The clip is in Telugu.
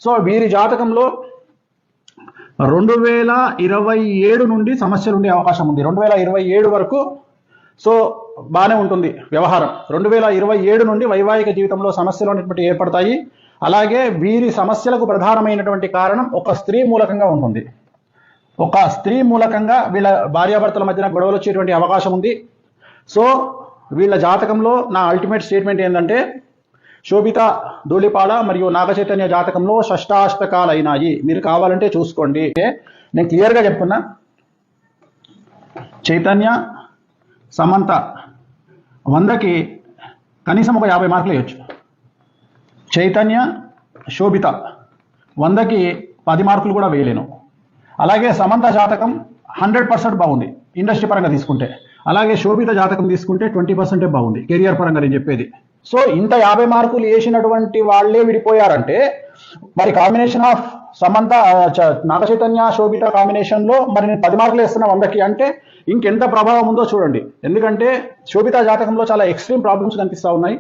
సో వీరి జాతకంలో 2027 నుండి సమస్యలు ఉండే అవకాశం ఉంది. 2027 వరకు సో బాగానే ఉంటుంది వ్యవహారం. 2027 నుండి వైవాహిక జీవితంలో సమస్యలు అనేటువంటి ఏర్పడతాయి. అలాగే వీరి సమస్యలకు ప్రధానమైనటువంటి కారణం ఒక స్త్రీ మూలకంగా ఉంటుంది. ఒక స్త్రీ మూలకంగా వీళ్ళ భార్యాభర్తల మధ్యన గొడవలు వచ్చేటువంటి అవకాశం ఉంది. సో వీళ్ళ జాతకంలో నా అల్టిమేట్ స్టేట్మెంట్ ఏంటంటే శోభిత ధూళిపాడ మరియు నాగచైతన్య జాతకంలో షష్టాష్టకాలు అయినాయి. మీరు కావాలంటే చూసుకోండి. నేను క్లియర్గా చెప్తున్నా, చైతన్య సమంత 100కి కనీసం ఒక 50 మార్కులు వేయచ్చు. చైతన్య శోభిత 100కి 10 మార్కులు కూడా వేయలేను. అలాగే సమంత జాతకం 100% బాగుంది ఇండస్ట్రీ పరంగా తీసుకుంటే. అలాగే శోభిత జాతకం తీసుకుంటే 20% బాగుంది కెరియర్ పరంగా నేను చెప్పేది. సో ఇంత 50 మార్కులు వేసినటువంటి వాళ్ళే విడిపోయారంటే మరి కాంబినేషన్ ఆఫ్ సమంత నాగచైతన్య శోభిత కాంబినేషన్లో మరి నేను 10 మార్కులు వేస్తున్నా 100కి అంటే ఇంకెంత ప్రభావం ఉందో చూడండి. ఎందుకంటే శోభిత జాతకంలో చాలా ఎక్స్ట్రీమ్ ప్రాబ్లమ్స్ కనిపిస్తూ ఉన్నాయి.